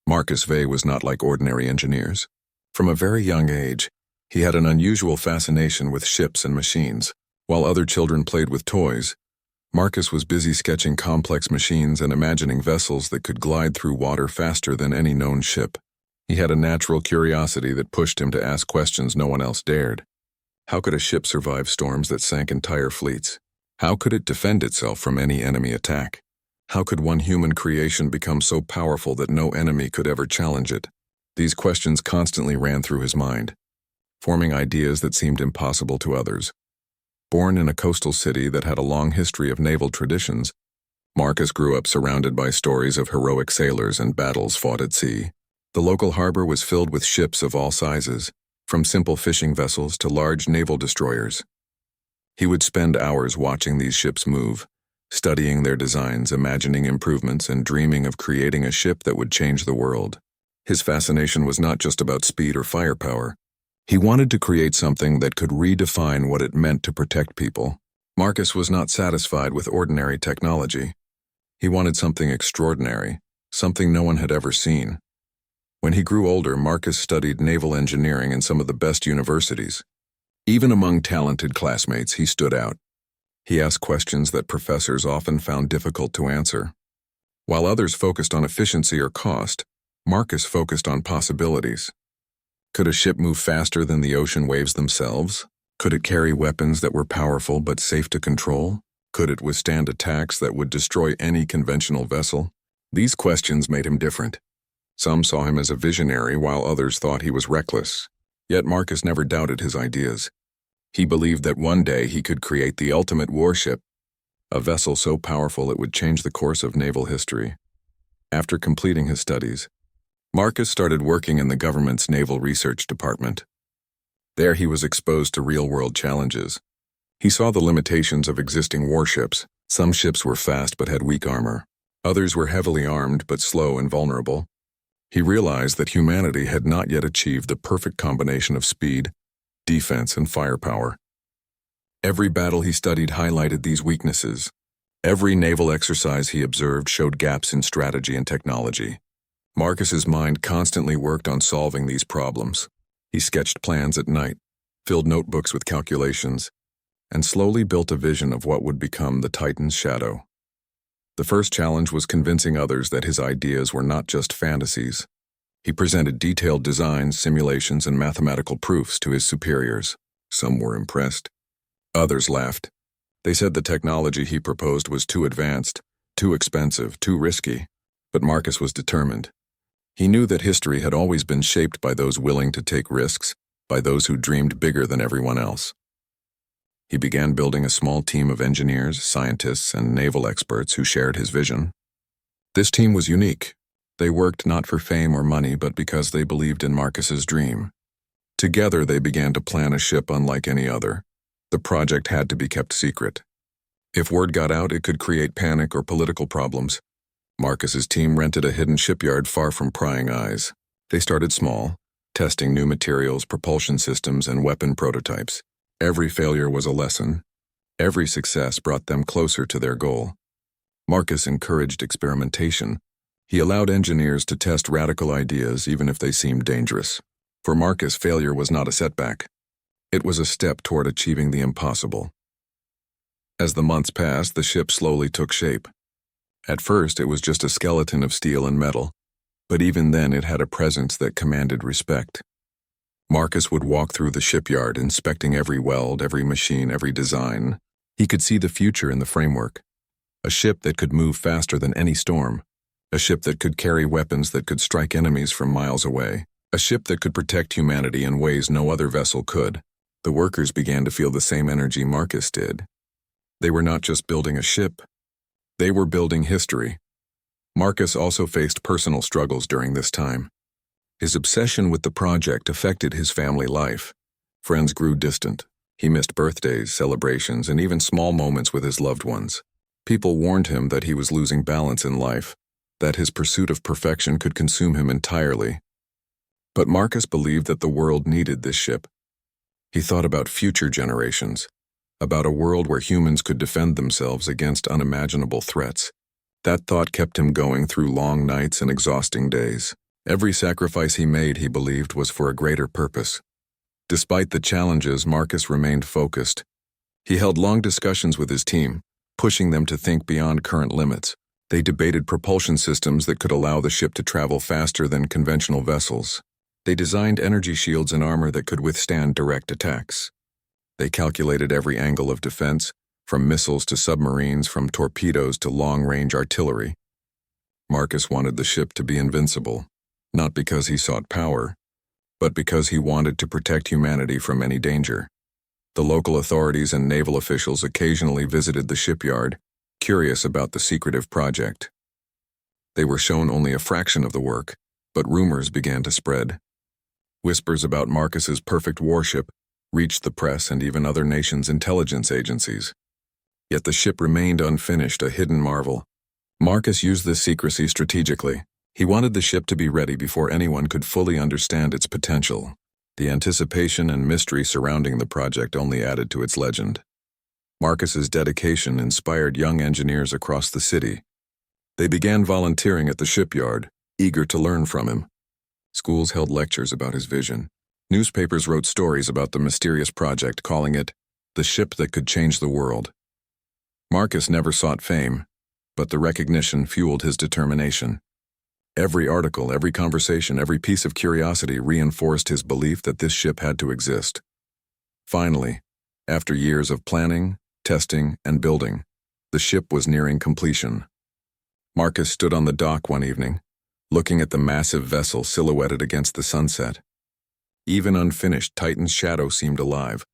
Marcus Vey was not like ordinary engineers. From a very young age, he had an unusual fascination with ships and machines. While other children played with toys, Marcus was busy sketching complex machines and imagining vessels that could glide through water faster than any known ship. He had a natural curiosity that pushed him to ask questions no one else dared. How could a ship survive storms that sank entire fleets? How could it defend itself from any enemy attack? How could one human creation become so powerful that no enemy could ever challenge it? These questions constantly ran through his mind, forming ideas that seemed impossible to others. Born in a coastal city that had a long history of naval traditions, Marcus grew up surrounded by stories of heroic sailors and battles fought at sea. The local harbor was filled with ships of all sizes, from simple fishing vessels to large naval destroyers. He would spend hours watching these ships move, studying their designs, imagining improvements, and dreaming of creating a ship that would change the world. His fascination was not just about speed or firepower. He wanted to create something that could redefine what it meant to protect people. Marcus was not satisfied with ordinary technology. He wanted something extraordinary, something no one had ever seen. When he grew older, Marcus studied naval engineering in some of the best universities. Even among talented classmates, he stood out. He asked questions that professors often found difficult to answer. While others focused on efficiency or cost, Marcus focused on possibilities. Could a ship move faster than the ocean waves themselves? Could it carry weapons that were powerful but safe to control? Could it withstand attacks that would destroy any conventional vessel? These questions made him different. Some saw him as a visionary, while others thought he was reckless. Yet Marcus never doubted his ideas. He believed that one day he could create the ultimate warship, a vessel so powerful it would change the course of naval history. After completing his studies, Marcus started working in the government's Naval Research Department. There he was exposed to real-world challenges. He saw the limitations of existing warships. Some ships were fast but had weak armor. Others were heavily armed but slow and vulnerable. He realized that humanity had not yet achieved the perfect combination of speed, defense, and firepower. Every battle he studied highlighted these weaknesses. Every naval exercise he observed showed gaps in strategy and technology. Marcus's mind constantly worked on solving these problems. He sketched plans at night, filled notebooks with calculations, and slowly built a vision of what would become the Titan's shadow. The first challenge was convincing others that his ideas were not just fantasies. He presented detailed designs, simulations, and mathematical proofs to his superiors. Some were impressed. Others laughed. They said the technology he proposed was too advanced, too expensive, too risky. But Marcus was determined. He knew that history had always been shaped by those willing to take risks, by those who dreamed bigger than everyone else. He began building a small team of engineers, scientists, and naval experts who shared his vision. This team was unique. They worked not for fame or money, but because they believed in Marcus's dream. Together, they began to plan a ship unlike any other. The project had to be kept secret. If word got out, it could create panic or political problems. Marcus's team rented a hidden shipyard far from prying eyes. They started small, testing new materials, propulsion systems, and weapon prototypes. Every failure was a lesson. Every success brought them closer to their goal. Marcus encouraged experimentation. He allowed engineers to test radical ideas even if they seemed dangerous. For Marcus, failure was not a setback. It was a step toward achieving the impossible. As the months passed, the ship slowly took shape. At first, it was just a skeleton of steel and metal, but even then it had a presence that commanded respect. Marcus would walk through the shipyard, inspecting every weld, every machine, every design. He could see the future in the framework. A ship that could move faster than any storm. A ship that could carry weapons that could strike enemies from miles away. A ship that could protect humanity in ways no other vessel could. The workers began to feel the same energy Marcus did. They were not just building a ship. They were building history. Marcus also faced personal struggles during this time. His obsession with the project affected his family life. Friends grew distant. He missed birthdays, celebrations, and even small moments with his loved ones. People warned him that he was losing balance in life, that his pursuit of perfection could consume him entirely. But Marcus believed that the world needed this ship. He thought about future generations, about a world where humans could defend themselves against unimaginable threats. That thought kept him going through long nights and exhausting days. Every sacrifice he made, he believed, was for a greater purpose. Despite the challenges, Marcus remained focused. He held long discussions with his team, pushing them to think beyond current limits. They debated propulsion systems that could allow the ship to travel faster than conventional vessels. They designed energy shields and armor that could withstand direct attacks. They calculated every angle of defense, from missiles to submarines, from torpedoes to long-range artillery. Marcus wanted the ship to be invincible, not because he sought power, but because he wanted to protect humanity from any danger. The local authorities and naval officials occasionally visited the shipyard, curious about the secretive project. They were shown only a fraction of the work, but rumors began to spread. Whispers about Marcus's perfect warship reached the press and even other nations' intelligence agencies. Yet the ship remained unfinished, a hidden marvel. Marcus used this secrecy strategically. He wanted the ship to be ready before anyone could fully understand its potential. The anticipation and mystery surrounding the project only added to its legend. Marcus's dedication inspired young engineers across the city. They began volunteering at the shipyard, eager to learn from him. Schools held lectures about his vision. Newspapers wrote stories about the mysterious project, calling it the ship that could change the world. Marcus never sought fame, but the recognition fueled his determination. Every article, every conversation, every piece of curiosity reinforced his belief that this ship had to exist. Finally, after years of planning, testing, and building, the ship was nearing completion. Marcus stood on the dock one evening, looking at the massive vessel silhouetted against the sunset. Even unfinished, Titan's shadow seemed alive.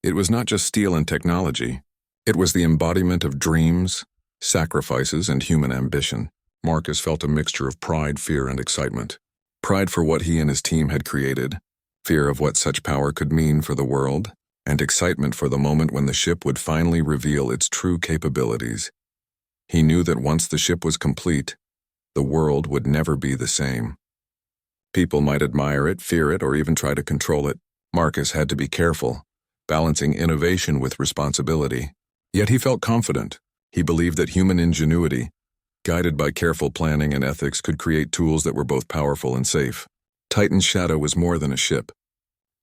It was not just steel and technology. It was the embodiment of dreams, sacrifices, and human ambition. Marcus felt a mixture of pride, fear, and excitement. Pride for what he and his team had created, fear of what such power could mean for the world, and excitement for the moment when the ship would finally reveal its true capabilities. He knew that once the ship was complete, the world would never be the same. People might admire it, fear it, or even try to control it. Marcus had to be careful, balancing innovation with responsibility. Yet he felt confident. He believed that human ingenuity, guided by careful planning and ethics, could create tools that were both powerful and safe. Titan's shadow was more than a ship.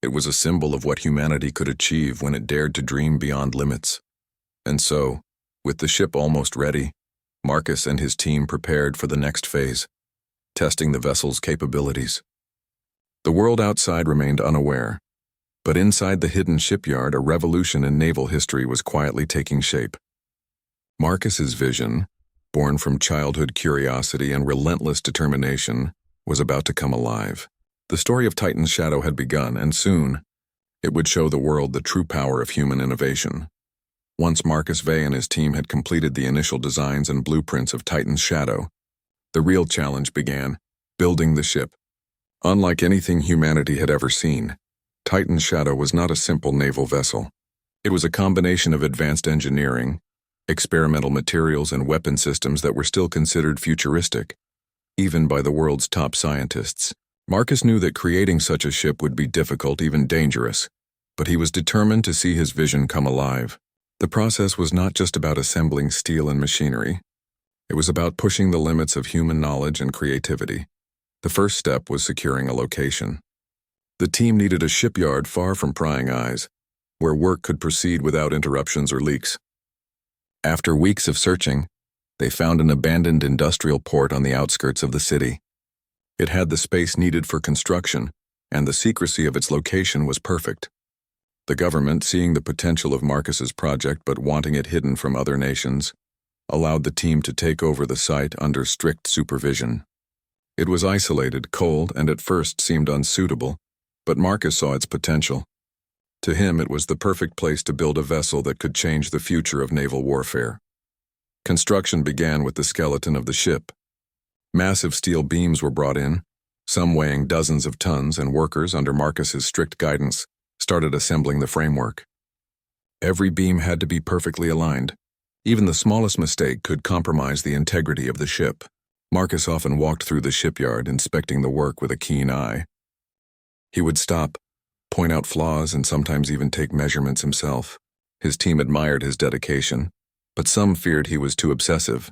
It was a symbol of what humanity could achieve when it dared to dream beyond limits. And so, with the ship almost ready, Marcus and his team prepared for the next phase, testing the vessel's capabilities. The world outside remained unaware, but inside the hidden shipyard, a revolution in naval history was quietly taking shape. Marcus's vision, born from childhood curiosity and relentless determination, was about to come alive. The story of Titan's shadow had begun, and soon, it would show the world the true power of human innovation. Once Marcus Vey and his team had completed the initial designs and blueprints of Titan's shadow, the real challenge began: building the ship. Unlike anything humanity had ever seen, Titan's shadow was not a simple naval vessel. It was a combination of advanced engineering, experimental materials, and weapon systems that were still considered futuristic, even by the world's top scientists. Marcus knew that creating such a ship would be difficult, even dangerous, but he was determined to see his vision come alive. The process was not just about assembling steel and machinery. It was about pushing the limits of human knowledge and creativity. The first step was securing a location. The team needed a shipyard far from prying eyes, where work could proceed without interruptions or leaks. After weeks of searching, they found an abandoned industrial port on the outskirts of the city. It had the space needed for construction, and the secrecy of its location was perfect. The government, seeing the potential of Marcus's project but wanting it hidden from other nations, allowed the team to take over the site under strict supervision. It was isolated, cold, and at first seemed unsuitable, but Marcus saw its potential. To him, it was the perfect place to build a vessel that could change the future of naval warfare. Construction began with the skeleton of the ship. Massive steel beams were brought in, some weighing dozens of tons, and workers, under Marcus's strict guidance, started assembling the framework. Every beam had to be perfectly aligned. Even the smallest mistake could compromise the integrity of the ship. Marcus often walked through the shipyard, inspecting the work with a keen eye. He would stop, point out flaws, and sometimes even take measurements himself. His team admired his dedication, but some feared he was too obsessive.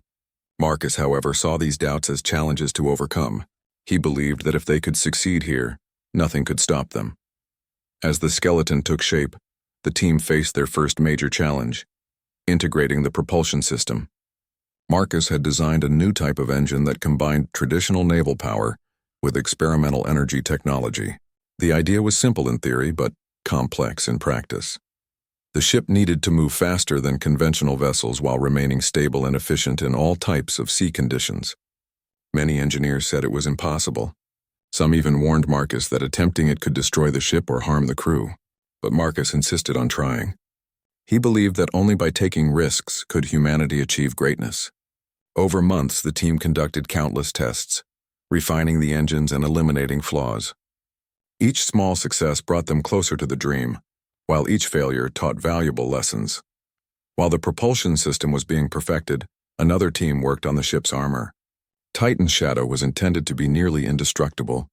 Marcus, however, saw these doubts as challenges to overcome. He believed that if they could succeed here, nothing could stop them. As the skeleton took shape, the team faced their first major challenge: integrating the propulsion system. Marcus had designed a new type of engine that combined traditional naval power with experimental energy technology. The idea was simple in theory, but complex in practice. The ship needed to move faster than conventional vessels while remaining stable and efficient in all types of sea conditions. Many engineers said it was impossible. Some even warned Marcus that attempting it could destroy the ship or harm the crew. But Marcus insisted on trying. He believed that only by taking risks could humanity achieve greatness. Over months, the team conducted countless tests, refining the engines and eliminating flaws. Each small success brought them closer to the dream, while each failure taught valuable lessons. While the propulsion system was being perfected, another team worked on the ship's armor. Titan's shadow was intended to be nearly indestructible,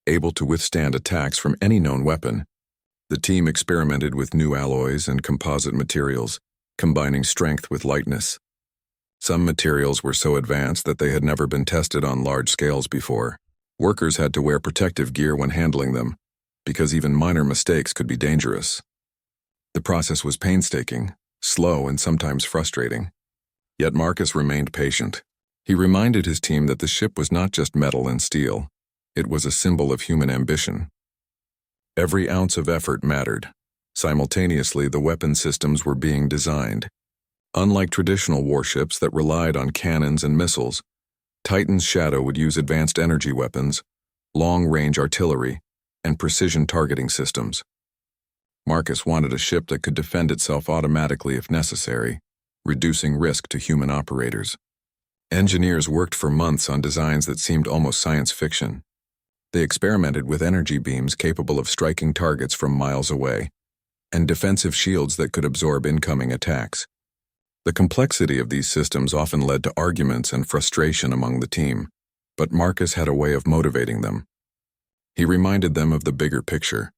able to withstand attacks from any known weapon. The team experimented with new alloys and composite materials, combining strength with lightness. Some materials were so advanced that they had never been tested on large scales before. Workers had to wear protective gear when handling them, because even minor mistakes could be dangerous. The process was painstaking, slow, and sometimes frustrating. Yet Marcus remained patient. He reminded his team that the ship was not just metal and steel. It was a symbol of human ambition. Every ounce of effort mattered. Simultaneously, the weapon systems were being designed. Unlike traditional warships that relied on cannons and missiles, Titan's shadow would use advanced energy weapons, long-range artillery, and precision targeting systems. Marcus wanted a ship that could defend itself automatically if necessary, reducing risk to human operators. Engineers worked for months on designs that seemed almost science fiction. They experimented with energy beams capable of striking targets from miles away, and defensive shields that could absorb incoming attacks. The complexity of these systems often led to arguments and frustration among the team, but Marcus had a way of motivating them. He reminded them of the bigger picture.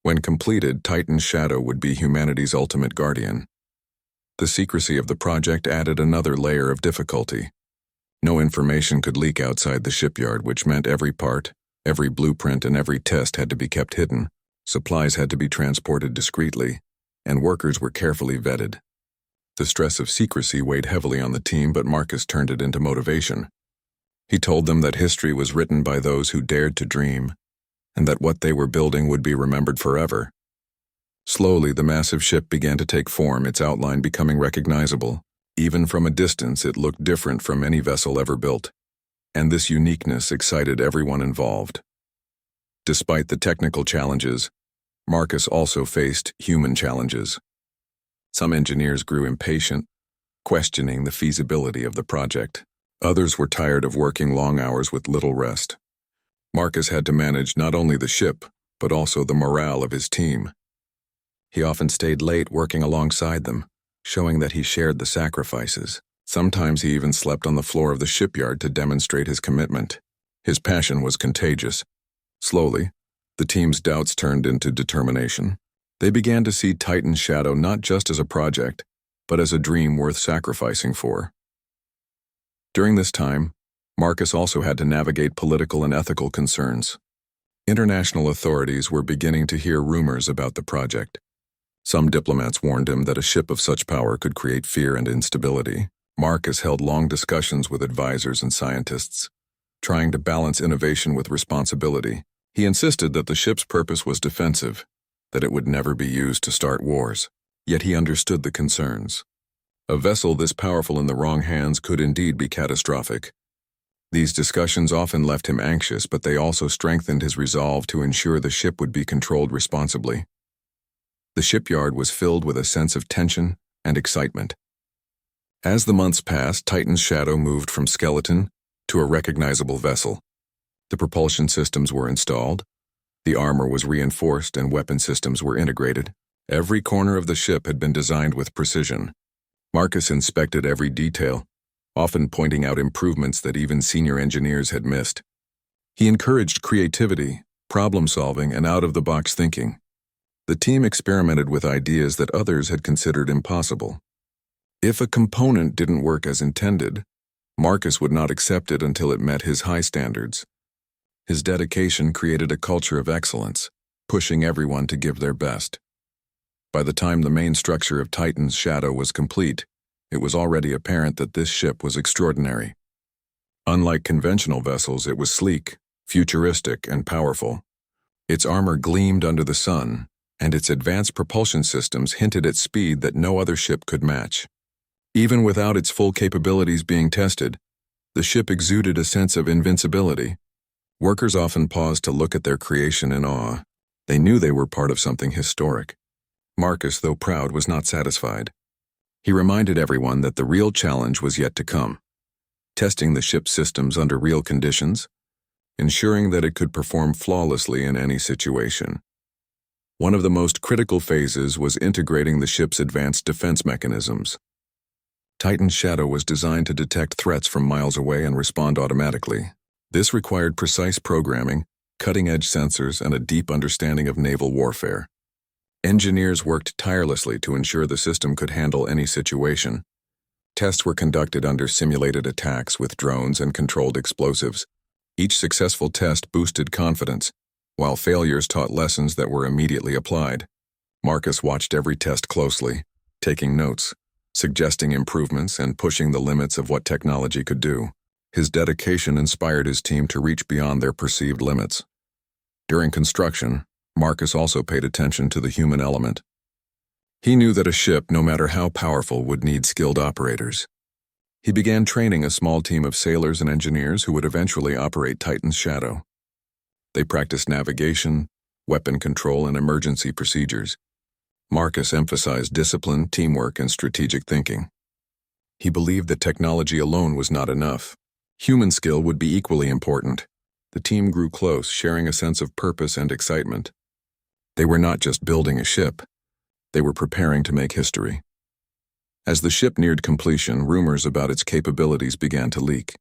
When completed, Titan's shadow would be humanity's ultimate guardian. The secrecy of the project added another layer of difficulty. No information could leak outside the shipyard, which meant every part, every blueprint, and every test had to be kept hidden. Supplies had to be transported discreetly, and workers were carefully vetted. The stress of secrecy weighed heavily on the team, but Marcus turned it into motivation. He told them that history was written by those who dared to dream, and that what they were building would be remembered forever. Slowly, the massive ship began to take form, its outline becoming recognizable. Even from a distance, it looked different from any vessel ever built, and this uniqueness excited everyone involved. Despite the technical challenges, Marcus also faced human challenges. Some engineers grew impatient, questioning the feasibility of the project. Others were tired of working long hours with little rest. Marcus had to manage not only the ship, but also the morale of his team. He often stayed late working alongside them, showing that he shared the sacrifices. Sometimes he even slept on the floor of the shipyard to demonstrate his commitment. His passion was contagious. Slowly, the team's doubts turned into determination. They began to see Titan's shadow not just as a project, but as a dream worth sacrificing for. During this time, Marcus also had to navigate political and ethical concerns. International authorities were beginning to hear rumors about the project. Some diplomats warned him that a ship of such power could create fear and instability. Marcus held long discussions with advisors and scientists, trying to balance innovation with responsibility. He insisted that the ship's purpose was defensive, that it would never be used to start wars. Yet he understood the concerns. A vessel this powerful in the wrong hands could indeed be catastrophic. These discussions often left him anxious, but they also strengthened his resolve to ensure the ship would be controlled responsibly. The shipyard was filled with a sense of tension and excitement. As the months passed, Titan's shadow moved from skeleton to a recognizable vessel. The propulsion systems were installed, the armor was reinforced, and weapon systems were integrated. Every corner of the ship had been designed with precision. Marcus inspected every detail, often pointing out improvements that even senior engineers had missed. He encouraged creativity, problem-solving, and out-of-the-box thinking. The team experimented with ideas that others had considered impossible. If a component didn't work as intended, Marcus would not accept it until it met his high standards. His dedication created a culture of excellence, pushing everyone to give their best. By the time the main structure of Titan's Shadow was complete, it was already apparent that this ship was extraordinary. Unlike conventional vessels, it was sleek, futuristic, and powerful. Its armor gleamed under the sun, and its advanced propulsion systems hinted at speed that no other ship could match. Even without its full capabilities being tested, the ship exuded a sense of invincibility. Workers often paused to look at their creation in awe. They knew they were part of something historic. Marcus, though proud, was not satisfied. He reminded everyone that the real challenge was yet to come, testing the ship's systems under real conditions, ensuring that it could perform flawlessly in any situation. One of the most critical phases was integrating the ship's advanced defense mechanisms. Titan's Shadow was designed to detect threats from miles away and respond automatically. This required precise programming, cutting-edge sensors, and a deep understanding of naval warfare. Engineers worked tirelessly to ensure the system could handle any situation. Tests were conducted under simulated attacks with drones and controlled explosives. Each successful test boosted confidence, while failures taught lessons that were immediately applied. Marcus watched every test closely, taking notes, suggesting improvements, and pushing the limits of what technology could do. His dedication inspired his team to reach beyond their perceived limits. During construction, Marcus also paid attention to the human element. He knew that a ship, no matter how powerful, would need skilled operators. He began training a small team of sailors and engineers who would eventually operate Titan's Shadow. They practiced navigation, weapon control, and emergency procedures. Marcus emphasized discipline, teamwork, and strategic thinking. He believed that technology alone was not enough. Human skill would be equally important. The team grew close, sharing a sense of purpose and excitement. They were not just building a ship. They were preparing to make history. As the ship neared completion, rumors about its capabilities began to leak,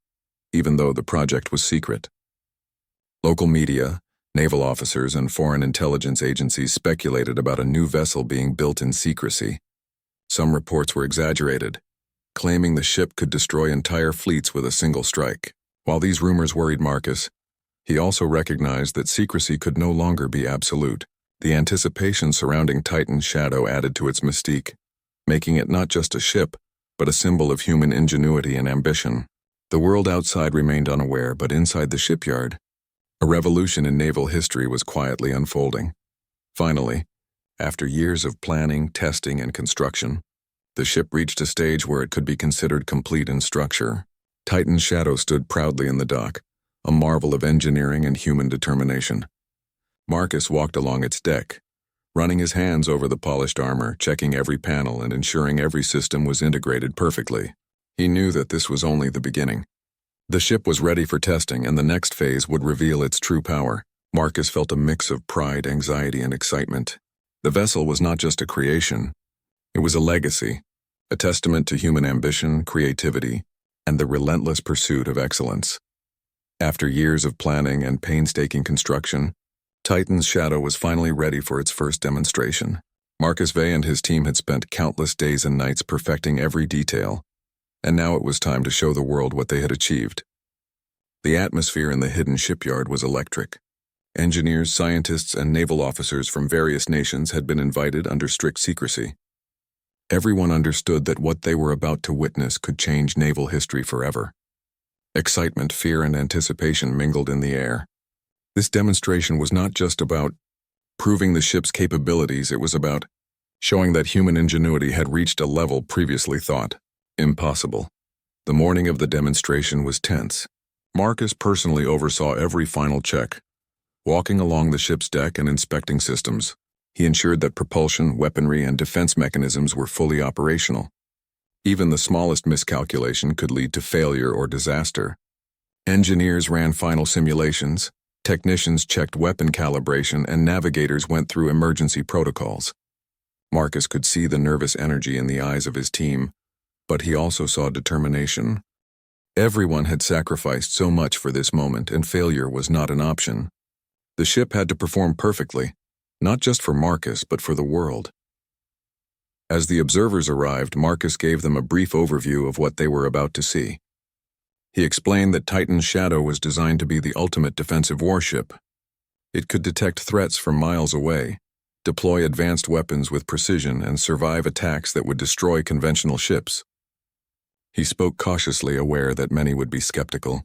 even though the project was secret. Local media, naval officers, and foreign intelligence agencies speculated about a new vessel being built in secrecy. Some reports were exaggerated, claiming the ship could destroy entire fleets with a single strike. While these rumors worried Marcus, he also recognized that secrecy could no longer be absolute. The anticipation surrounding Titan's Shadow added to its mystique, making it not just a ship, but a symbol of human ingenuity and ambition. The world outside remained unaware, but inside the shipyard, a revolution in naval history was quietly unfolding. Finally, after years of planning, testing, and construction, the ship reached a stage where it could be considered complete in structure. Titan's Shadow stood proudly in the dock, a marvel of engineering and human determination. Marcus walked along its deck, running his hands over the polished armor, checking every panel and ensuring every system was integrated perfectly. He knew that this was only the beginning. The ship was ready for testing, and the next phase would reveal its true power. Marcus felt a mix of pride, anxiety, and excitement. The vessel was not just a creation. It was a legacy, a testament to human ambition, creativity, and the relentless pursuit of excellence. After years of planning and painstaking construction, Titan's Shadow was finally ready for its first demonstration. Marcus Vey and his team had spent countless days and nights perfecting every detail, and now it was time to show the world what they had achieved. The atmosphere in the hidden shipyard was electric. Engineers, scientists, and naval officers from various nations had been invited under strict secrecy. Everyone understood that what they were about to witness could change naval history forever. Excitement, fear, and anticipation mingled in the air. This demonstration was not just about proving the ship's capabilities, it was about showing that human ingenuity had reached a level previously thought impossible. The morning of the demonstration was tense. Marcus personally oversaw every final check, walking along the ship's deck and inspecting systems. He ensured that propulsion, weaponry, and defense mechanisms were fully operational. Even the smallest miscalculation could lead to failure or disaster. Engineers ran final simulations, technicians checked weapon calibration, and navigators went through emergency protocols. Marcus could see the nervous energy in the eyes of his team, but he also saw determination. Everyone had sacrificed so much for this moment, and failure was not an option. The ship had to perform perfectly, not just for Marcus, but for the world. As the observers arrived, Marcus gave them a brief overview of what they were about to see. He explained that Titan's Shadow was designed to be the ultimate defensive warship. It could detect threats from miles away, deploy advanced weapons with precision, and survive attacks that would destroy conventional ships. He spoke cautiously, aware that many would be skeptical.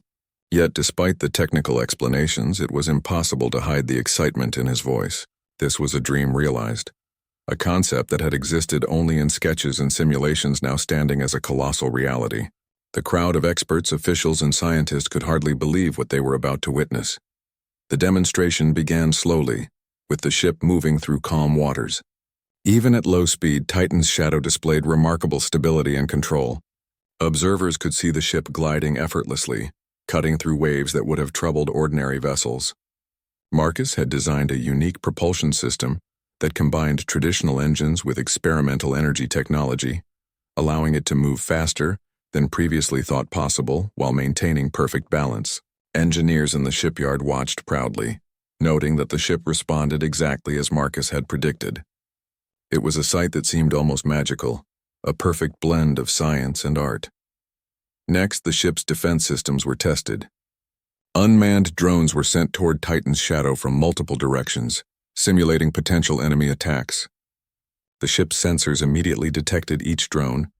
Yet, despite the technical explanations, it was impossible to hide the excitement in his voice. This was a dream realized. A concept that had existed only in sketches and simulations now standing as a colossal reality. The crowd of experts, officials, and scientists could hardly believe what they were about to witness. The demonstration began slowly, with the ship moving through calm waters. Even at low speed, Titan's Shadow displayed remarkable stability and control. Observers could see the ship gliding effortlessly, cutting through waves that would have troubled ordinary vessels. Marcus had designed a unique propulsion system that combined traditional engines with experimental energy technology, allowing it to move faster than previously thought possible while maintaining perfect balance. Engineers in the shipyard watched proudly, noting that the ship responded exactly as Marcus had predicted. It was a sight that seemed almost magical, a perfect blend of science and art. Next, the ship's defense systems were tested. Unmanned drones were sent toward Titan's Shadow from multiple directions, simulating potential enemy attacks. The ship's sensors immediately detected each drone,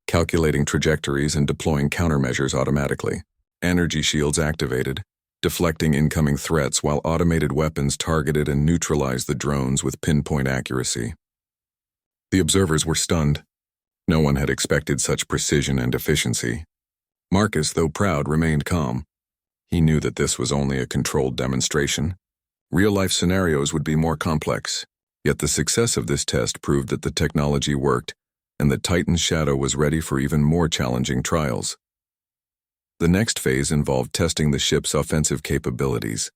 calculating trajectories and deploying countermeasures automatically. Energy shields activated, deflecting incoming threats, while automated weapons targeted and neutralized the drones with pinpoint accuracy. The observers were stunned. No one had expected such precision and efficiency. Marcus, though proud, remained calm. He knew that this was only a controlled demonstration. Real-life scenarios would be more complex, yet the success of this test proved that the technology worked and that Titan's Shadow was ready for even more challenging trials. The next phase involved testing the ship's offensive capabilities.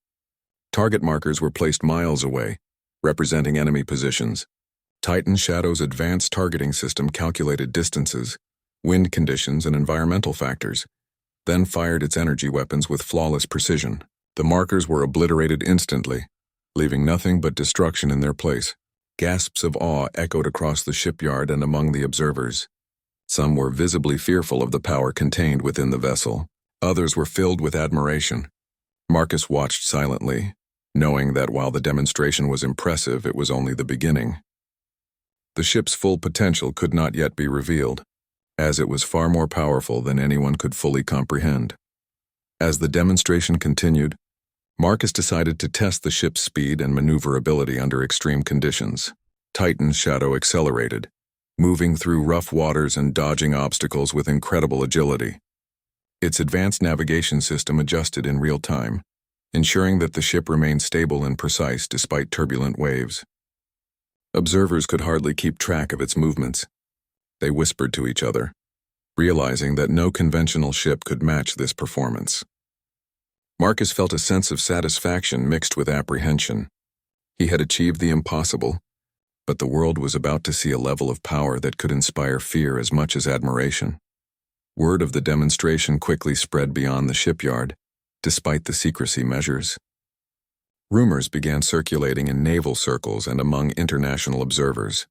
Target markers were placed miles away, representing enemy positions. Titan's Shadow's advanced targeting system calculated distances, wind conditions, and environmental factors, then fired its energy weapons with flawless precision. The markers were obliterated instantly, leaving nothing but destruction in their place. Gasps of awe echoed across the shipyard and among the observers. Some were visibly fearful of the power contained within the vessel. Others were filled with admiration. Marcus watched silently, knowing that while the demonstration was impressive, it was only the beginning. The ship's full potential could not yet be revealed, as it was far more powerful than anyone could fully comprehend. As the demonstration continued, Marcus decided to test the ship's speed and maneuverability under extreme conditions. Titan's Shadow accelerated, moving through rough waters and dodging obstacles with incredible agility. Its advanced navigation system adjusted in real time, ensuring that the ship remained stable and precise despite turbulent waves. Observers could hardly keep track of its movements. They whispered to each other, realizing that no conventional ship could match this performance. Marcus felt a sense of satisfaction mixed with apprehension. He had achieved the impossible, but the world was about to see a level of power that could inspire fear as much as admiration. Word of the demonstration quickly spread beyond the shipyard, despite the secrecy measures. Rumors began circulating in naval circles and among international observers.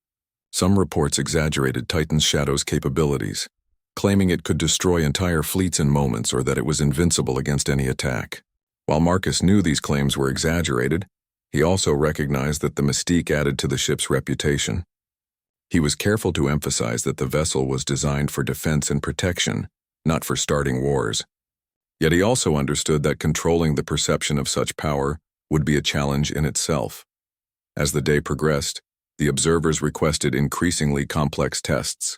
Some reports exaggerated Titan's Shadow's capabilities, claiming it could destroy entire fleets in moments or that it was invincible against any attack. While Marcus knew these claims were exaggerated, he also recognized that the mystique added to the ship's reputation. He was careful to emphasize that the vessel was designed for defense and protection, not for starting wars. Yet he also understood that controlling the perception of such power would be a challenge in itself. As the day progressed, the observers requested increasingly complex tests.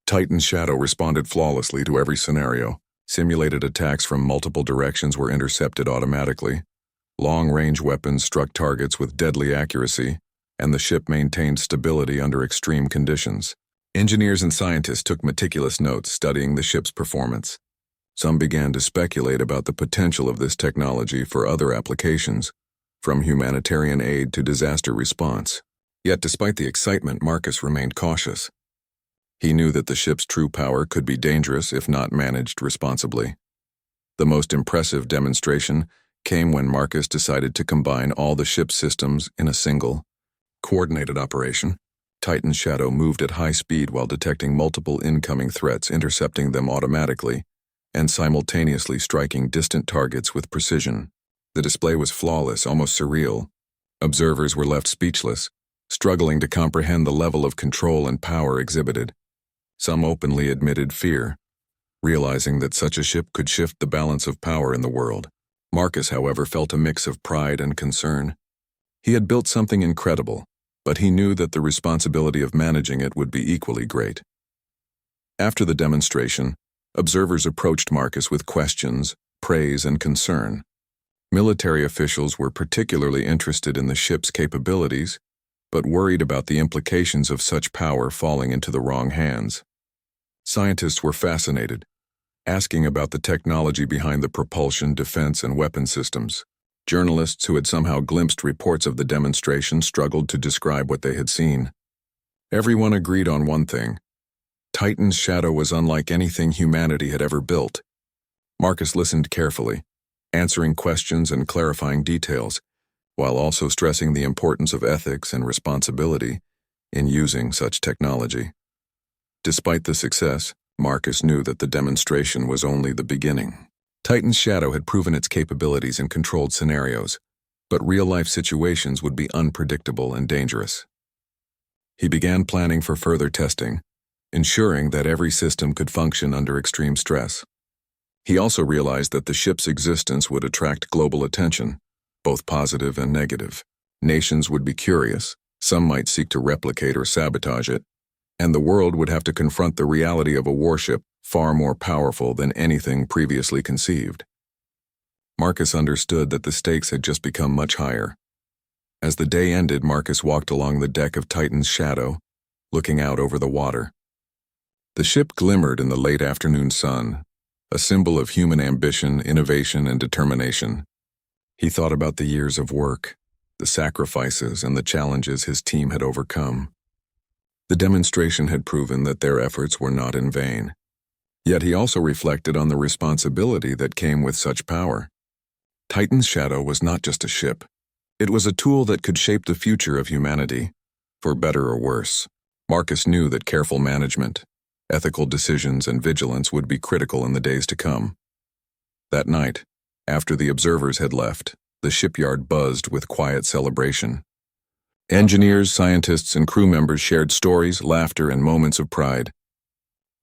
Titan's Shadow responded flawlessly to every scenario. Simulated attacks from multiple directions were intercepted automatically. Long-range weapons struck targets with deadly accuracy, and the ship maintained stability under extreme conditions. Engineers and scientists took meticulous notes studying the ship's performance. Some began to speculate about the potential of this technology for other applications, from humanitarian aid to disaster response. Yet despite the excitement, Marcus remained cautious. He knew that the ship's true power could be dangerous if not managed responsibly. The most impressive demonstration came when Marcus decided to combine all the ship's systems in a single, coordinated operation. Titan's Shadow moved at high speed while detecting multiple incoming threats, intercepting them automatically, and simultaneously striking distant targets with precision. The display was flawless, almost surreal. Observers were left speechless, struggling to comprehend the level of control and power exhibited. Some openly admitted fear, realizing that such a ship could shift the balance of power in the world. Marcus, however, felt a mix of pride and concern. He had built something incredible, but he knew that the responsibility of managing it would be equally great. After the demonstration, observers approached Marcus with questions, praise, and concern. Military officials were particularly interested in the ship's capabilities, but worried about the implications of such power falling into the wrong hands. Scientists were fascinated, asking about the technology behind the propulsion, defense, and weapon systems. Journalists who had somehow glimpsed reports of the demonstration struggled to describe what they had seen. Everyone agreed on one thing: Titan's shadow was unlike anything humanity had ever built. Marcus listened carefully, answering questions and clarifying details, while also stressing the importance of ethics and responsibility in using such technology. Despite the success, Marcus knew that the demonstration was only the beginning. Titan's shadow had proven its capabilities in controlled scenarios, but real-life situations would be unpredictable and dangerous. He began planning for further testing, ensuring that every system could function under extreme stress. He also realized that the ship's existence would attract global attention, both positive and negative. Nations would be curious, some might seek to replicate or sabotage it, and the world would have to confront the reality of a warship far more powerful than anything previously conceived. Marcus understood that the stakes had just become much higher. As the day ended, Marcus walked along the deck of Titan's shadow, looking out over the water. The ship glimmered in the late afternoon sun, a symbol of human ambition, innovation, and determination. He thought about the years of work, the sacrifices, and the challenges his team had overcome. The demonstration had proven that their efforts were not in vain. Yet he also reflected on the responsibility that came with such power. Titan's shadow was not just a ship. It was a tool that could shape the future of humanity, for better or worse. Marcus knew that careful management, ethical decisions, and vigilance would be critical in the days to come. That night, after the observers had left, the shipyard buzzed with quiet celebration. Engineers, scientists, and crew members shared stories, laughter, and moments of pride.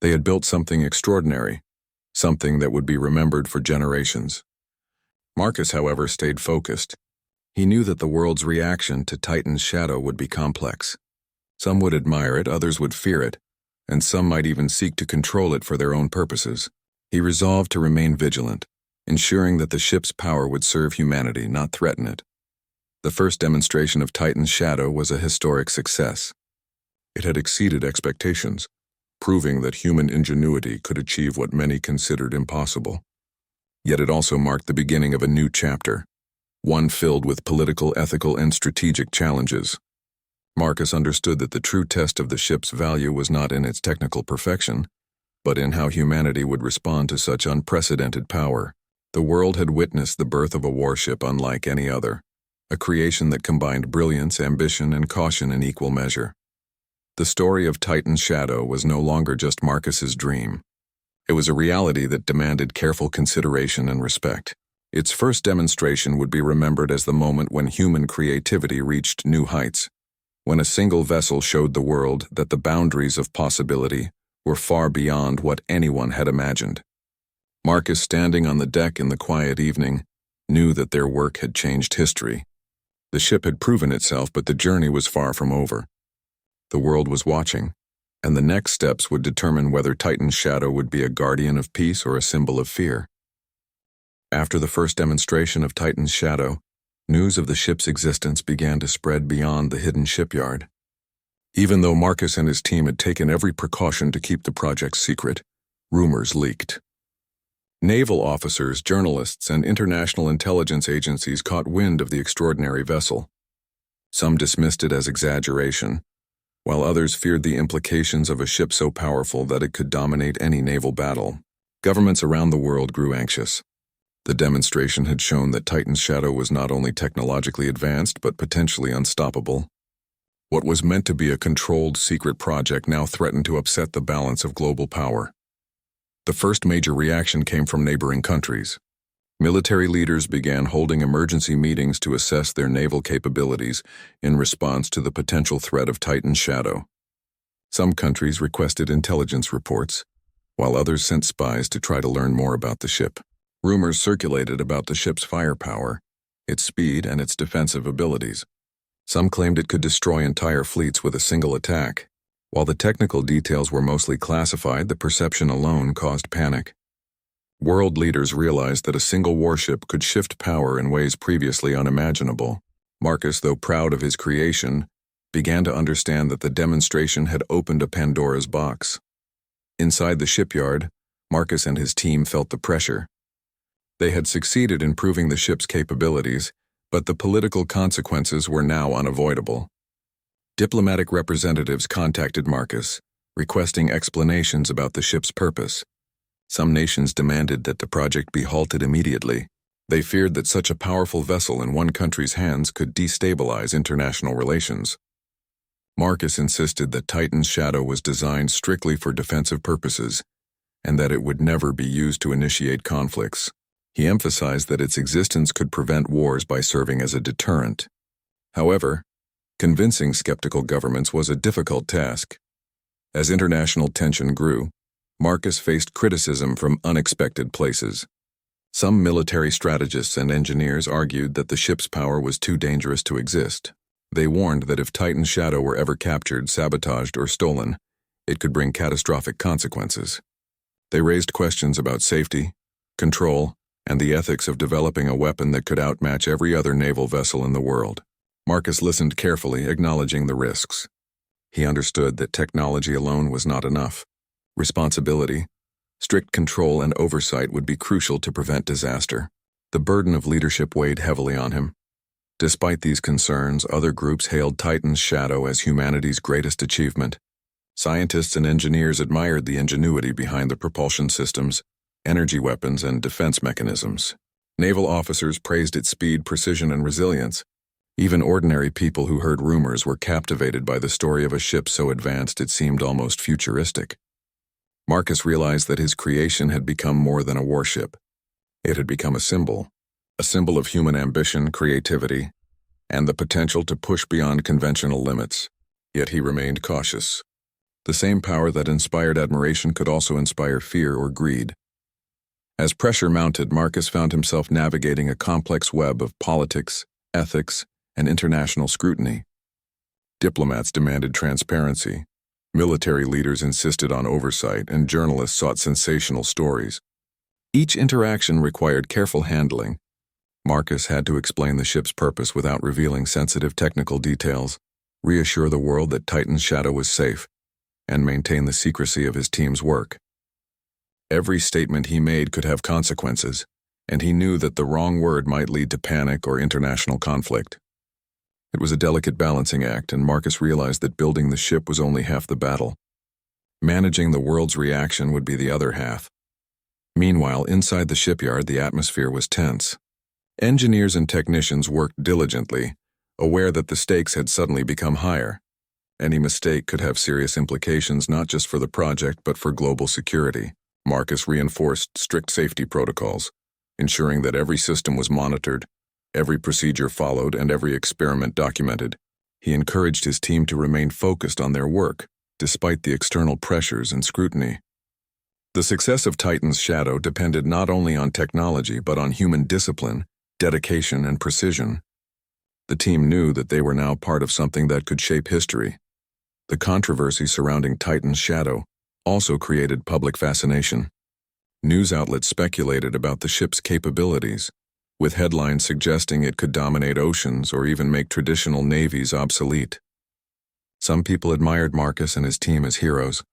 They had built something extraordinary, something that would be remembered for generations. Marcus, however, stayed focused. He knew that the world's reaction to Titan's shadow would be complex. Some would admire it, others would fear it, and some might even seek to control it for their own purposes. He resolved to remain vigilant, ensuring that the ship's power would serve humanity, not threaten it. The first demonstration of Titan's shadow was a historic success. It had exceeded expectations, proving that human ingenuity could achieve what many considered impossible. Yet it also marked the beginning of a new chapter, one filled with political, ethical, and strategic challenges. Marcus understood that the true test of the ship's value was not in its technical perfection, but in how humanity would respond to such unprecedented power. The world had witnessed the birth of a warship unlike any other, a creation that combined brilliance, ambition, and caution in equal measure. The story of Titan's shadow was no longer just Marcus's dream. It was a reality that demanded careful consideration and respect. Its first demonstration would be remembered as the moment when human creativity reached new heights, when a single vessel showed the world that the boundaries of possibility were far beyond what anyone had imagined. Marcus, standing on the deck in the quiet evening, knew that their work had changed history. The ship had proven itself, but the journey was far from over. The world was watching, and the next steps would determine whether Titan's shadow would be a guardian of peace or a symbol of fear. After the first demonstration of Titan's shadow, news of the ship's existence began to spread beyond the hidden shipyard. Even though Marcus and his team had taken every precaution to keep the project secret, rumors leaked. Naval officers, journalists, and international intelligence agencies caught wind of the extraordinary vessel. Some dismissed it as exaggeration, while others feared the implications of a ship so powerful that it could dominate any naval battle. Governments around the world grew anxious. The demonstration had shown that Titan's shadow was not only technologically advanced but potentially unstoppable. What was meant to be a controlled, secret project now threatened to upset the balance of global power. The first major reaction came from neighboring countries. Military leaders began holding emergency meetings to assess their naval capabilities in response to the potential threat of Titan's shadow. Some countries requested intelligence reports, while others sent spies to try to learn more about the ship. Rumors circulated about the ship's firepower, its speed, and its defensive abilities. Some claimed it could destroy entire fleets with a single attack. While the technical details were mostly classified, the perception alone caused panic. World leaders realized that a single warship could shift power in ways previously unimaginable. Marcus, though proud of his creation, began to understand that the demonstration had opened a Pandora's box. Inside the shipyard, Marcus and his team felt the pressure. They had succeeded in proving the ship's capabilities, but the political consequences were now unavoidable. Diplomatic representatives contacted Marcus, requesting explanations about the ship's purpose. Some nations demanded that the project be halted immediately. They feared that such a powerful vessel in one country's hands could destabilize international relations. Marcus insisted that Titan's shadow was designed strictly for defensive purposes, and that it would never be used to initiate conflicts. He emphasized that its existence could prevent wars by serving as a deterrent. However, convincing skeptical governments was a difficult task. As international tension grew, Marcus faced criticism from unexpected places. Some military strategists and engineers argued that the ship's power was too dangerous to exist. They warned that if Titan's shadow were ever captured, sabotaged, or stolen, it could bring catastrophic consequences. They raised questions about safety, control, and the ethics of developing a weapon that could outmatch every other naval vessel in the world. Marcus listened carefully, acknowledging the risks. He understood that technology alone was not enough. Responsibility, strict control, and oversight would be crucial to prevent disaster. The burden of leadership weighed heavily on him. Despite these concerns, other groups hailed Titan's shadow as humanity's greatest achievement. Scientists and engineers admired the ingenuity behind the propulsion systems, energy weapons, and defense mechanisms. Naval officers praised its speed, precision, and resilience. Even ordinary people who heard rumors were captivated by the story of a ship so advanced it seemed almost futuristic. Marcus realized that his creation had become more than a warship. It had become a symbol of human ambition, creativity, and the potential to push beyond conventional limits. Yet he remained cautious. The same power that inspired admiration could also inspire fear or greed. As pressure mounted, Marcus found himself navigating a complex web of politics, ethics, and international scrutiny. Diplomats demanded transparency. Military leaders insisted on oversight, and journalists sought sensational stories. Each interaction required careful handling. Marcus had to explain the ship's purpose without revealing sensitive technical details, reassure the world that Titan's shadow was safe, and maintain the secrecy of his team's work. Every statement he made could have consequences, and he knew that the wrong word might lead to panic or international conflict. It was a delicate balancing act, and Marcus realized that building the ship was only half the battle. Managing the world's reaction would be the other half. Meanwhile, inside the shipyard, the atmosphere was tense. Engineers and technicians worked diligently, aware that the stakes had suddenly become higher. Any mistake could have serious implications not just for the project but for global security. Marcus reinforced strict safety protocols, ensuring that every system was monitored, every procedure followed, and every experiment documented. He encouraged his team to remain focused on their work, despite the external pressures and scrutiny. The success of Titan's shadow depended not only on technology but on human discipline, dedication, and precision. The team knew that they were now part of something that could shape history. The controversy surrounding Titan's shadow also created public fascination. News outlets speculated about the ship's capabilities, with headlines suggesting it could dominate oceans or even make traditional navies obsolete. Some people admired Marcus and his team as heroes,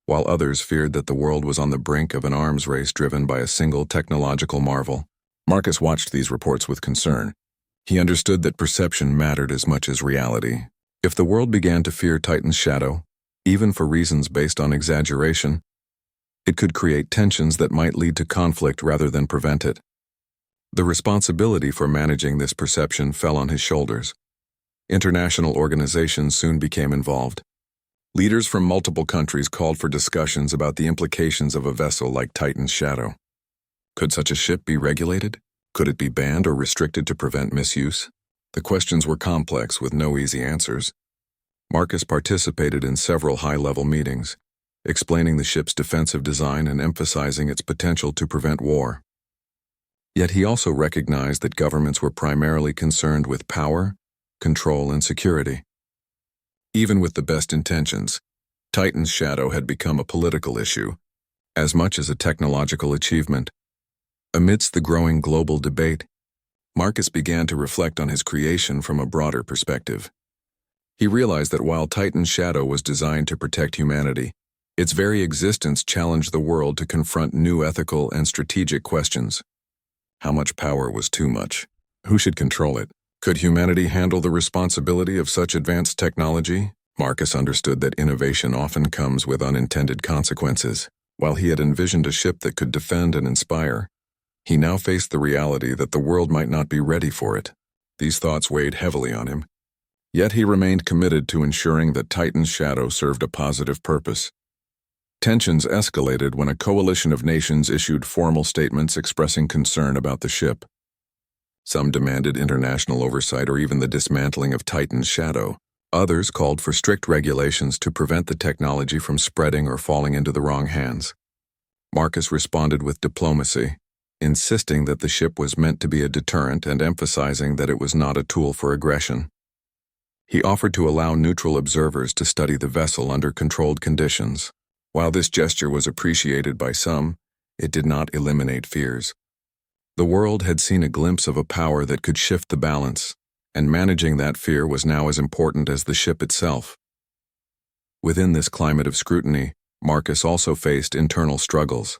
while others feared that the world was on the brink of an arms race driven by a single technological marvel. Marcus watched these reports with concern. He understood that perception mattered as much as reality. If the world began to fear Titan's shadow, even for reasons based on exaggeration, it could create tensions that might lead to conflict rather than prevent it. The responsibility for managing this perception fell on his shoulders. International organizations soon became involved. Leaders from multiple countries called for discussions about the implications of a vessel like Titan's Shadow. Could such a ship be regulated? Could it be banned or restricted to prevent misuse? The questions were complex with no easy answers. Marcus participated in several high-level meetings, explaining the ship's defensive design and emphasizing its potential to prevent war. Yet he also recognized that governments were primarily concerned with power, control, and security. Even with the best intentions, Titan's Shadow had become a political issue, as much as a technological achievement. Amidst the growing global debate, Marcus began to reflect on his creation from a broader perspective. He realized that while Titan's Shadow was designed to protect humanity, its very existence challenged the world to confront new ethical and strategic questions. How much power was too much? Who should control it? Could humanity handle the responsibility of such advanced technology? Marcus understood that innovation often comes with unintended consequences. While he had envisioned a ship that could defend and inspire, he now faced the reality that the world might not be ready for it. These thoughts weighed heavily on him. Yet he remained committed to ensuring that Titan's Shadow served a positive purpose. Tensions escalated when a coalition of nations issued formal statements expressing concern about the ship. Some demanded international oversight or even the dismantling of Titan's Shadow. Others called for strict regulations to prevent the technology from spreading or falling into the wrong hands. Marcus responded with diplomacy, insisting that the ship was meant to be a deterrent and emphasizing that it was not a tool for aggression. He offered to allow neutral observers to study the vessel under controlled conditions. While this gesture was appreciated by some, it did not eliminate fears. The world had seen a glimpse of a power that could shift the balance, and managing that fear was now as important as the ship itself. Within this climate of scrutiny, Marcus also faced internal struggles.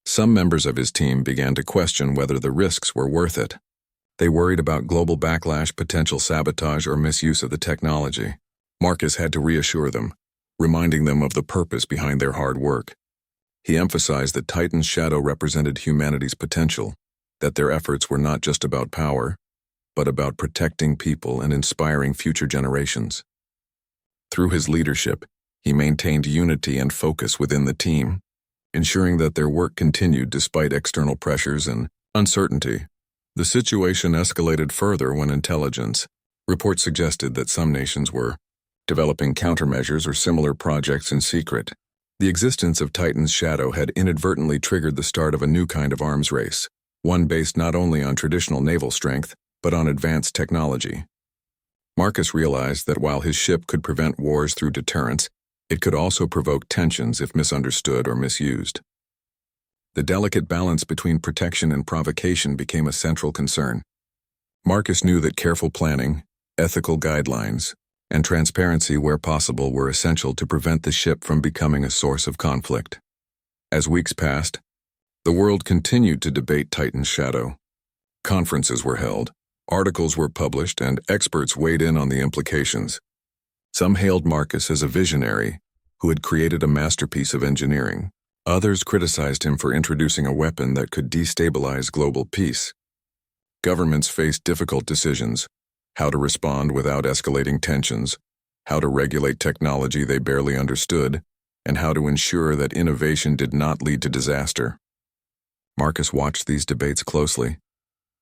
Some members of his team began to question whether the risks were worth it. They worried about global backlash, potential sabotage, or misuse of the technology. Marcus had to reassure them, reminding them of the purpose behind their hard work. He emphasized that Titan's Shadow represented humanity's potential, that their efforts were not just about power, but about protecting people and inspiring future generations. Through his leadership, he maintained unity and focus within the team, ensuring that their work continued despite external pressures and uncertainty. The situation escalated further when intelligence reports suggested that some nations were developing countermeasures or similar projects in secret. The existence of Titan's Shadow had inadvertently triggered the start of a new kind of arms race, one based not only on traditional naval strength, but on advanced technology. Marcus realized that while his ship could prevent wars through deterrence, it could also provoke tensions if misunderstood or misused. The delicate balance between protection and provocation became a central concern. Marcus knew that careful planning, ethical guidelines, and transparency where possible were essential to prevent the ship from becoming a source of conflict. As weeks passed, the world continued to debate Titan's Shadow. Conferences were held, articles were published, and experts weighed in on the implications. Some hailed Marcus as a visionary who had created a masterpiece of engineering. Others criticized him for introducing a weapon that could destabilize global peace. Governments faced difficult decisions: how to respond without escalating tensions, how to regulate technology they barely understood, and how to ensure that innovation did not lead to disaster. Marcus watched these debates closely,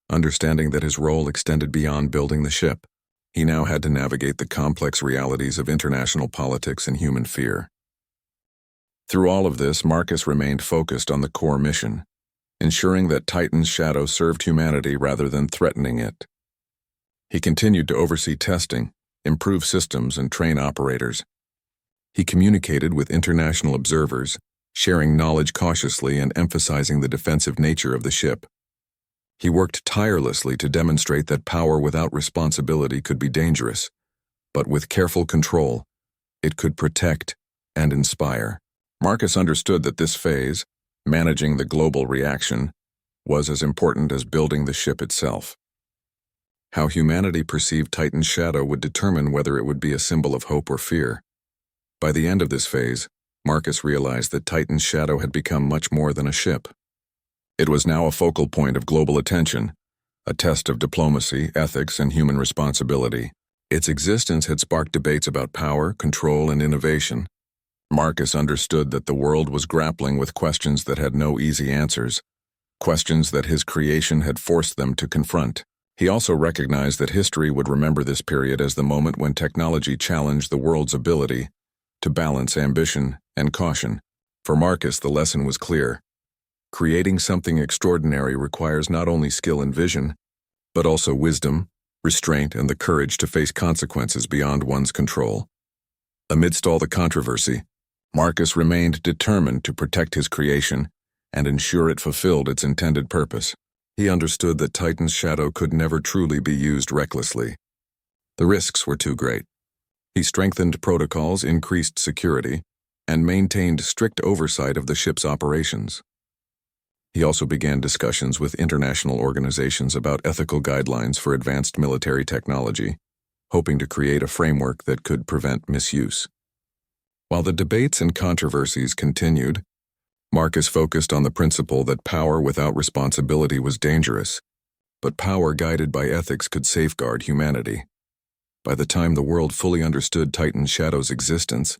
understanding that his role extended beyond building the ship. He now had to navigate the complex realities of international politics and human fear. Through all of this, Marcus remained focused on the core mission, ensuring that Titan's Shadow served humanity rather than threatening it. He continued to oversee testing, improve systems, and train operators. He communicated with international observers, sharing knowledge cautiously and emphasizing the defensive nature of the ship. He worked tirelessly to demonstrate that power without responsibility could be dangerous, but with careful control, it could protect and inspire. Marcus understood that this phase, managing the global reaction, was as important as building the ship itself. How humanity perceived Titan's Shadow would determine whether it would be a symbol of hope or fear. By the end of this phase, Marcus realized that Titan's Shadow had become much more than a ship. It was now a focal point of global attention, a test of diplomacy, ethics, and human responsibility. Its existence had sparked debates about power, control, and innovation. Marcus understood that the world was grappling with questions that had no easy answers, questions that his creation had forced them to confront. He also recognized that history would remember this period as the moment when technology challenged the world's ability to balance ambition and caution. For Marcus, the lesson was clear. Creating something extraordinary requires not only skill and vision, but also wisdom, restraint, and the courage to face consequences beyond one's control. Amidst all the controversy, Marcus remained determined to protect his creation and ensure it fulfilled its intended purpose. He understood that Titan's shadow could never truly be used recklessly. The risks were too great. He strengthened protocols, increased security, and maintained strict oversight of the ship's operations. He also began discussions with international organizations about ethical guidelines for advanced military technology, hoping to create a framework that could prevent misuse. While the debates and controversies continued, Marcus focused on the principle that power without responsibility was dangerous, but power guided by ethics could safeguard humanity. By the time the world fully understood Titan's shadow's existence,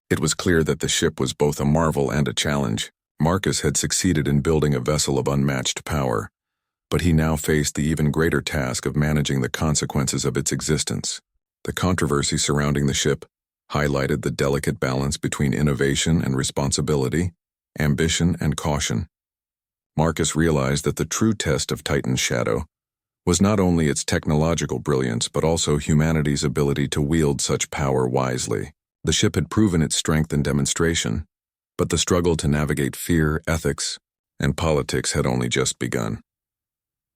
it was clear that the ship was both a marvel and a challenge. Marcus had succeeded in building a vessel of unmatched power, but he now faced the even greater task of managing the consequences of its existence. The controversy surrounding the ship highlighted the delicate balance between innovation and responsibility, ambition and caution. Marcus realized that the true test of Titan's shadow was not only its technological brilliance but also humanity's ability to wield such power wisely. The ship had proven its strength in demonstration, but the struggle to navigate fear, ethics, and politics had only just begun.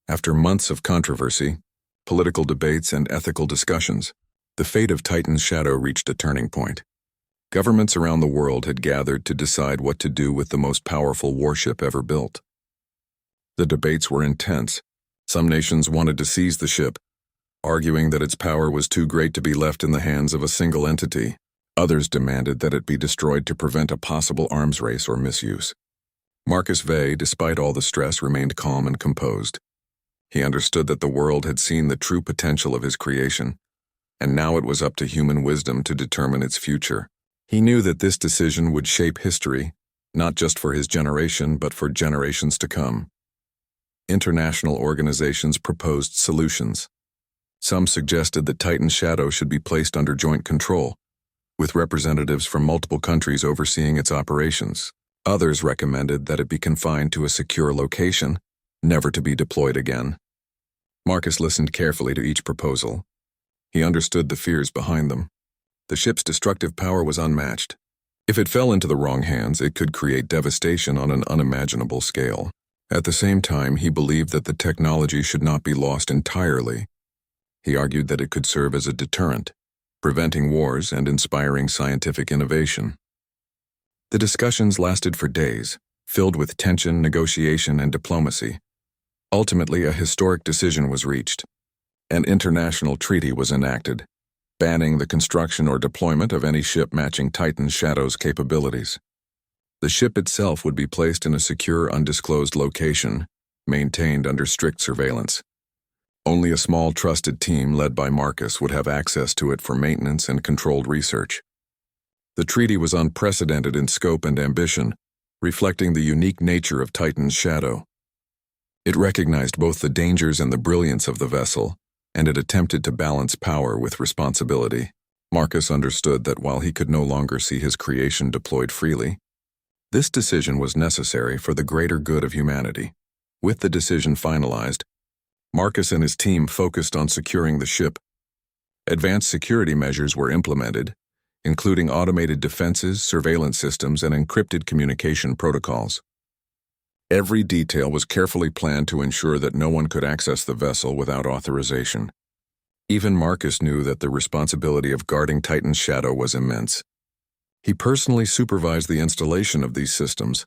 After months of controversy, political debates, and ethical discussions, the fate of Titan's shadow reached a turning point. Governments around the world had gathered to decide what to do with the most powerful warship ever built. The debates were intense. Some nations wanted to seize the ship, arguing that its power was too great to be left in the hands of a single entity. Others demanded that it be destroyed to prevent a possible arms race or misuse. Marcus Vey, despite all the stress, remained calm and composed. He understood that the world had seen the true potential of his creation, and now it was up to human wisdom to determine its future. He knew that this decision would shape history, not just for his generation, but for generations to come. International organizations proposed solutions. Some suggested that Titan's shadow should be placed under joint control, with representatives from multiple countries overseeing its operations. Others recommended that it be confined to a secure location, never to be deployed again. Marcus listened carefully to each proposal. He understood the fears behind them. The ship's destructive power was unmatched. If it fell into the wrong hands, it could create devastation on an unimaginable scale. At the same time, he believed that the technology should not be lost entirely. He argued that it could serve as a deterrent, preventing wars and inspiring scientific innovation. The discussions lasted for days, filled with tension, negotiation, and diplomacy. Ultimately, a historic decision was reached. An international treaty was enacted, banning the construction or deployment of any ship matching Titan's shadow's capabilities. The ship itself would be placed in a secure, undisclosed location, maintained under strict surveillance. Only a small, trusted team led by Marcus would have access to it for maintenance and controlled research. The treaty was unprecedented in scope and ambition, reflecting the unique nature of Titan's shadow. It recognized both the dangers and the brilliance of the vessel, and it attempted to balance power with responsibility. Marcus understood that while he could no longer see his creation deployed freely, this decision was necessary for the greater good of humanity. With the decision finalized, Marcus and his team focused on securing the ship. Advanced security measures were implemented, including automated defenses, surveillance systems, and encrypted communication protocols. Every detail was carefully planned to ensure that no one could access the vessel without authorization. Even Marcus knew that the responsibility of guarding Titan's shadow was immense. He personally supervised the installation of these systems,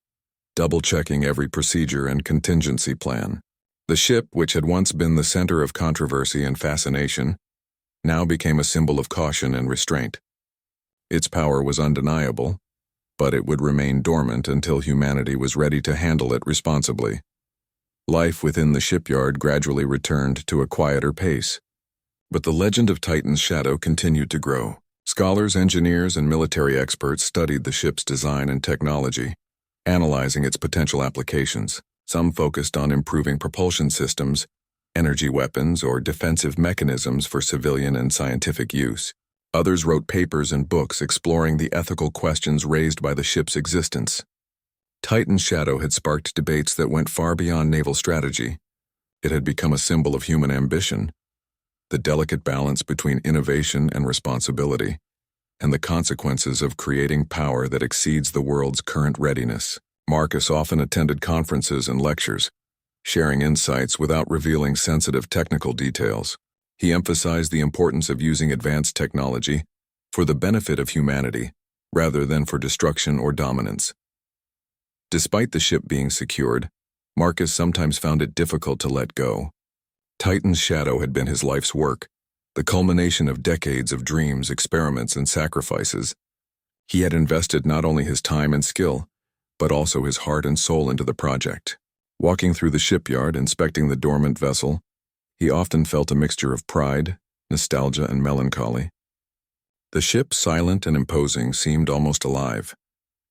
double-checking every procedure and contingency plan. The ship, which had once been the center of controversy and fascination, now became a symbol of caution and restraint. Its power was undeniable, but it would remain dormant until humanity was ready to handle it responsibly. Life within the shipyard gradually returned to a quieter pace. But the legend of Titan's shadow continued to grow. Scholars, engineers, and military experts studied the ship's design and technology, analyzing its potential applications. Some focused on improving propulsion systems, energy weapons, or defensive mechanisms for civilian and scientific use. Others wrote papers and books exploring the ethical questions raised by the ship's existence. Titan's shadow had sparked debates that went far beyond naval strategy. It had become a symbol of human ambition, the delicate balance between innovation and responsibility, and the consequences of creating power that exceeds the world's current readiness. Marcus often attended conferences and lectures, sharing insights without revealing sensitive technical details. He emphasized the importance of using advanced technology for the benefit of humanity, rather than for destruction or dominance. Despite the ship being secured, Marcus sometimes found it difficult to let go. Titan's shadow had been his life's work, the culmination of decades of dreams, experiments, and sacrifices. He had invested not only his time and skill, but also his heart and soul into the project. Walking through the shipyard, inspecting the dormant vessel, he often felt a mixture of pride, nostalgia, and melancholy. The ship, silent and imposing, seemed almost alive,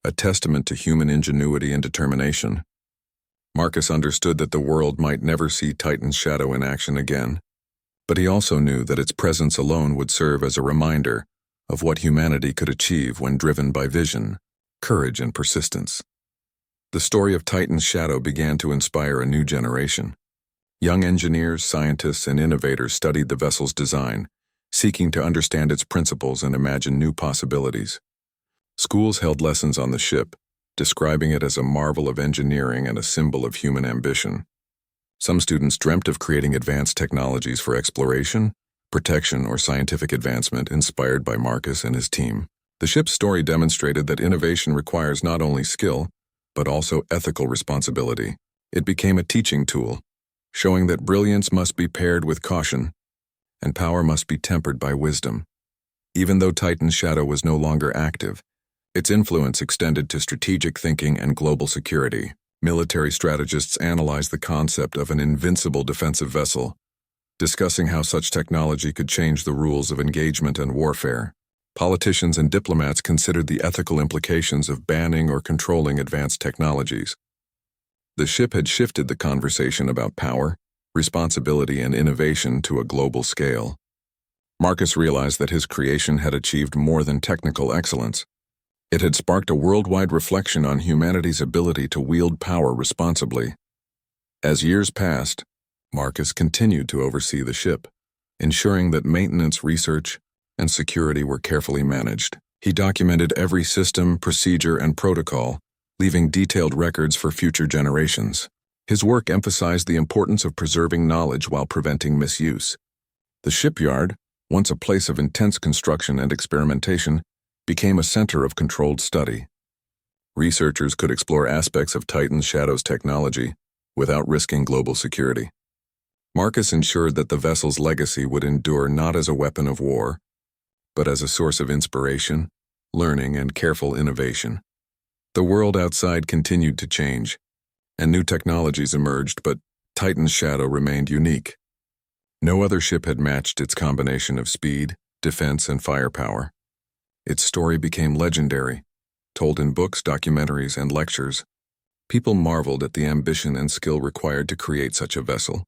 a testament to human ingenuity and determination. Marcus understood that the world might never see Titan's shadow in action again, but he also knew that its presence alone would serve as a reminder of what humanity could achieve when driven by vision, courage, and persistence. The story of Titan's shadow began to inspire a new generation. Young engineers, scientists, and innovators studied the vessel's design, seeking to understand its principles and imagine new possibilities. Schools held lessons on the ship, describing it as a marvel of engineering and a symbol of human ambition. Some students dreamt of creating advanced technologies for exploration, protection, or scientific advancement, inspired by Marcus and his team. The ship's story demonstrated that innovation requires not only skill, but also ethical responsibility. It became a teaching tool, showing that brilliance must be paired with caution, and power must be tempered by wisdom. Even though Titan's shadow was no longer active, its influence extended to strategic thinking and global security. Military strategists analyzed the concept of an invincible defensive vessel, discussing how such technology could change the rules of engagement and warfare. Politicians and diplomats considered the ethical implications of banning or controlling advanced technologies. The ship had shifted the conversation about power, responsibility, and innovation to a global scale. Marcus realized that his creation had achieved more than technical excellence. It had sparked a worldwide reflection on humanity's ability to wield power responsibly. As years passed, Marcus continued to oversee the ship, ensuring that maintenance, research, and security were carefully managed. He documented every system, procedure, and protocol, leaving detailed records for future generations. His work emphasized the importance of preserving knowledge while preventing misuse. The shipyard, once a place of intense construction and experimentation, became a center of controlled study. Researchers could explore aspects of Titan's shadow's technology without risking global security. Marcus ensured that the vessel's legacy would endure not as a weapon of war, but as a source of inspiration, learning, and careful innovation. The world outside continued to change, and new technologies emerged, but Titan's shadow remained unique. No other ship had matched its combination of speed, defense, and firepower. Its story became legendary, told in books, documentaries, and lectures. People marveled at the ambition and skill required to create such a vessel.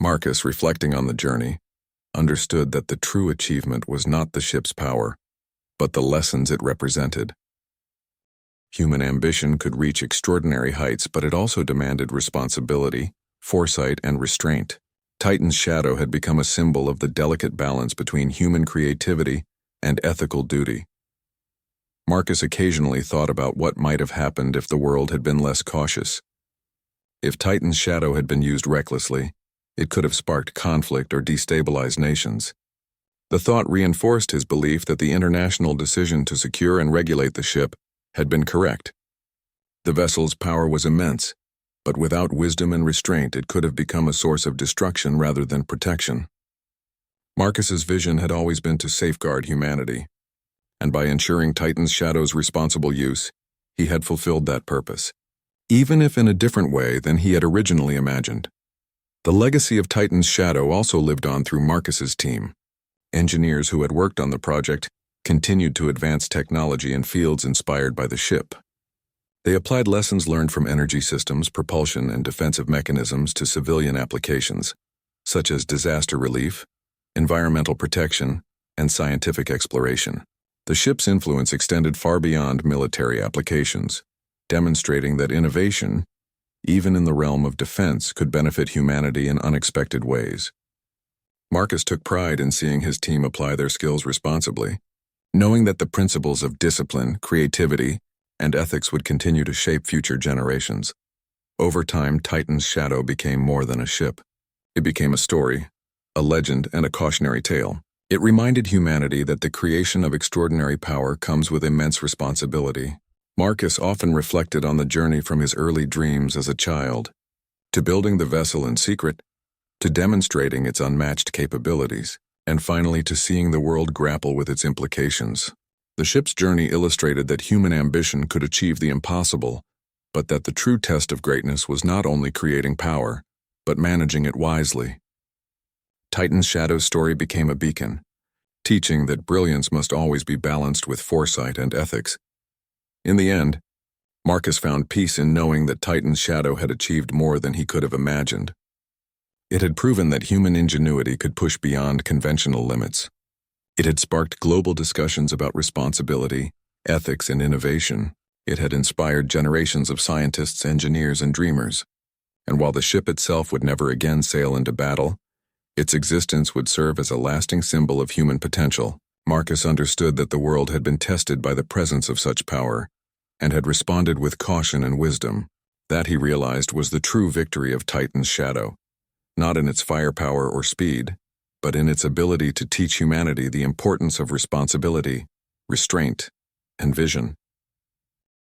Marcus, reflecting on the journey, understood that the true achievement was not the ship's power, but the lessons it represented. Human ambition could reach extraordinary heights, but it also demanded responsibility, foresight, and restraint. Titan's shadow had become a symbol of the delicate balance between human creativity and ethical duty. Marcus occasionally thought about what might have happened if the world had been less cautious. If Titan's shadow had been used recklessly, it could have sparked conflict or destabilized nations. The thought reinforced his belief that the international decision to secure and regulate the ship had been correct. The vessel's power was immense, but without wisdom and restraint, it could have become a source of destruction rather than protection. Marcus's vision had always been to safeguard humanity, and by ensuring Titan's shadow's responsible use, he had fulfilled that purpose, even if in a different way than he had originally imagined. The legacy of Titan's shadow also lived on through Marcus's team. Engineers who had worked on the project continued to advance technology in fields inspired by the ship. They applied lessons learned from energy systems, propulsion, and defensive mechanisms to civilian applications, such as disaster relief, environmental protection, and scientific exploration. The ship's influence extended far beyond military applications, demonstrating that innovation, even in the realm of defense, could benefit humanity in unexpected ways. Marcus took pride in seeing his team apply their skills responsibly, knowing that the principles of discipline, creativity, and ethics would continue to shape future generations. Over time, Titan's shadow became more than a ship. It became a story, a legend, and a cautionary tale. It reminded humanity that the creation of extraordinary power comes with immense responsibility. Marcus often reflected on the journey from his early dreams as a child, to building the vessel in secret, to demonstrating its unmatched capabilities, and finally to seeing the world grapple with its implications. The ship's journey illustrated that human ambition could achieve the impossible, but that the true test of greatness was not only creating power, but managing it wisely. Titan's shadow story became a beacon, teaching that brilliance must always be balanced with foresight and ethics. In the end, Marcus found peace in knowing that Titan's shadow had achieved more than he could have imagined. It had proven that human ingenuity could push beyond conventional limits. It had sparked global discussions about responsibility, ethics, and innovation. It had inspired generations of scientists, engineers, and dreamers. And while the ship itself would never again sail into battle, its existence would serve as a lasting symbol of human potential. Marcus understood that the world had been tested by the presence of such power, and had responded with caution and wisdom. That, he realized, was the true victory of Titan's shadow, not in its firepower or speed, but in its ability to teach humanity the importance of responsibility, restraint, and vision.